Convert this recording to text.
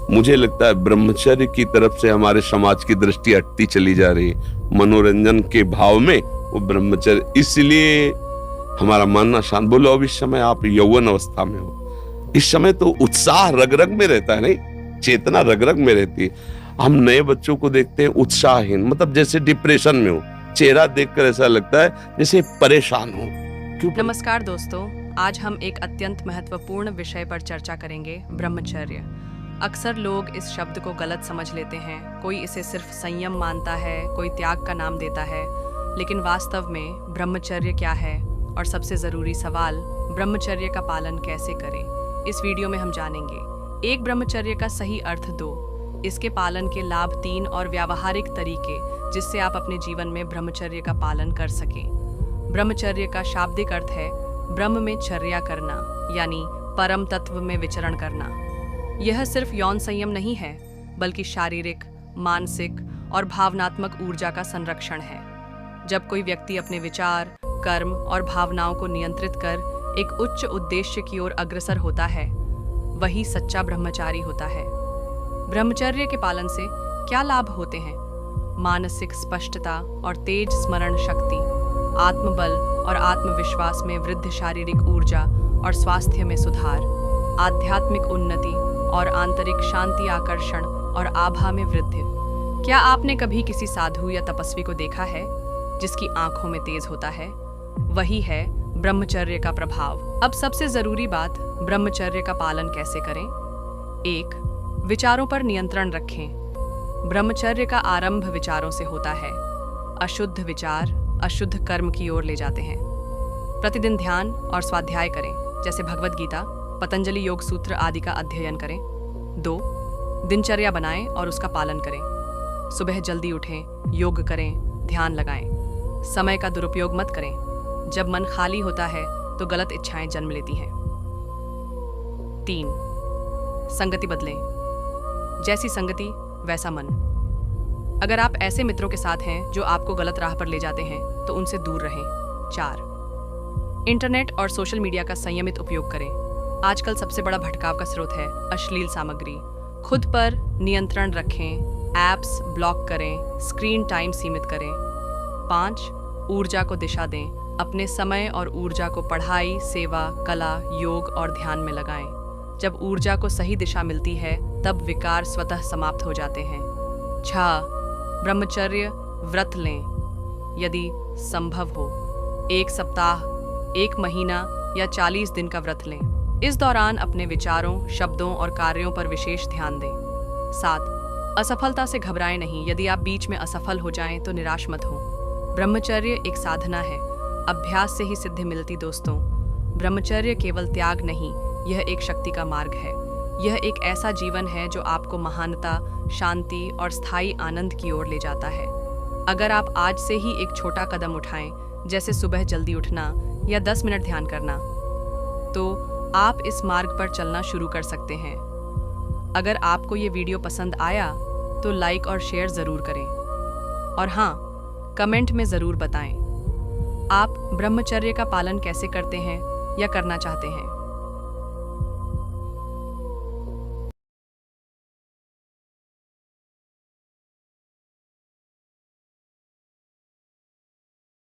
मुझे लगता है ब्रह्मचर्य की तरफ से हमारे समाज की दृष्टि हटती चली जा रही है। मनोरंजन के भाव में वो ब्रह्मचर्य, इसलिए हमारा मानना शांत। बोलो अब इस समय आप यौवन अवस्था में हो, इस समय तो उत्साह रग रग में रहता है, नहीं, चेतना रग रग में रहती है। हम नए बच्चों को देखते हैं उत्साहहीन, मतलब जैसे डिप्रेशन में हो, चेहरा देखकर ऐसा लगता है जैसे परेशान हो। क्यों? नमस्कार दोस्तों, आज हम एक अत्यंत महत्वपूर्ण विषय पर चर्चा करेंगे, ब्रह्मचर्य। अक्सर लोग इस शब्द को गलत समझ लेते हैं। कोई इसे सिर्फ संयम मानता है, कोई त्याग का नाम देता है, लेकिन वास्तव में ब्रह्मचर्य क्या है और सबसे ज़रूरी सवाल, ब्रह्मचर्य का पालन कैसे करें, इस वीडियो में हम जानेंगे। एक, ब्रह्मचर्य का सही अर्थ। दो, इसके पालन के लाभ। तीन, और व्यावहारिक तरीके जिससे आप अपने जीवन में ब्रह्मचर्य का पालन कर सकें। ब्रह्मचर्य का शाब्दिक अर्थ है ब्रह्म में चर्या करना, यानी परम तत्व में विचरण करना। यह सिर्फ यौन संयम नहीं है, बल्कि शारीरिक, मानसिक और भावनात्मक ऊर्जा का संरक्षण है। जब कोई व्यक्ति अपने विचार, कर्म और भावनाओं को नियंत्रित कर एक उच्च उद्देश्य की ओर अग्रसर होता है, वही सच्चा ब्रह्मचारी होता है। ब्रह्मचर्य के पालन से क्या लाभ होते हैं? मानसिक स्पष्टता और तेज स्मरण शक्ति, आत्मबल और आत्मविश्वास में वृद्धि, शारीरिक ऊर्जा और स्वास्थ्य में सुधार, आध्यात्मिक उन्नति और आंतरिक शांति, आकर्षण और आभा में वृद्धि। क्या आपने कभी किसी साधु या तपस्वी को देखा है जिसकी आंखों में तेज होता है? वही है ब्रह्मचर्य का प्रभाव। अब सबसे जरूरी बात, ब्रह्मचर्य का पालन कैसे करें। 1. विचारों पर नियंत्रण रखें। ब्रह्मचर्य का आरंभ विचारों से होता है। अशुद्ध विचार अशुद्ध कर्म की ओर ले जाते हैं। प्रतिदिन ध्यान और स्वाध्याय करें, जैसे भगवद गीता, पतंजलि योग सूत्र आदि का अध्ययन करें। 2. दिनचर्या बनाएं और उसका पालन करें। सुबह जल्दी उठें, योग करें, ध्यान लगाएं। समय का दुरुपयोग मत करें। जब मन खाली होता है तो गलत इच्छाएं जन्म लेती हैं। 3. संगति बदलें। जैसी संगति वैसा मन। अगर आप ऐसे मित्रों के साथ हैं जो आपको गलत राह पर ले जाते हैं, तो उनसे दूर रहें। 4. इंटरनेट और सोशल मीडिया का संयमित उपयोग करें। आजकल सबसे बड़ा भटकाव का स्रोत है अश्लील सामग्री। खुद पर नियंत्रण रखें, ऐप्स ब्लॉक करें, स्क्रीन टाइम सीमित करें। 5. ऊर्जा को दिशा दें। अपने समय और ऊर्जा को पढ़ाई, सेवा, कला, योग और ध्यान में लगाएं। जब ऊर्जा को सही दिशा मिलती है, तब विकार स्वतः समाप्त हो जाते हैं। 6. ब्रह्मचर्य व्रत लें, यदि संभव हो। 1 सप्ताह, 1 महीना या 40 दिन का व्रत लें। इस दौरान अपने विचारों, शब्दों और कार्यों पर विशेष ध्यान दें। 7. असफलता से घबराएं नहीं। यदि आप बीच में असफल हो जाएं तो निराश मत हो। ब्रह्मचर्य एक साधना है, अभ्यास से ही सिद्धि मिलती। दोस्तों, ब्रह्मचर्य केवल त्याग नहीं, यह एक शक्ति का मार्ग है। यह एक ऐसा जीवन है जो आपको महानता, शांति और स्थायी आनंद की ओर ले जाता है। अगर आप आज से ही एक छोटा कदम उठाएं, जैसे सुबह जल्दी उठना या 10 मिनट ध्यान करना, तो आप इस मार्ग पर चलना शुरू कर सकते हैं। अगर आपको ये वीडियो पसंद आया तो लाइक और शेयर ज़रूर करें, और हाँ, कमेंट में ज़रूर बताएं आप ब्रह्मचर्य का पालन कैसे करते हैं या करना चाहते हैं।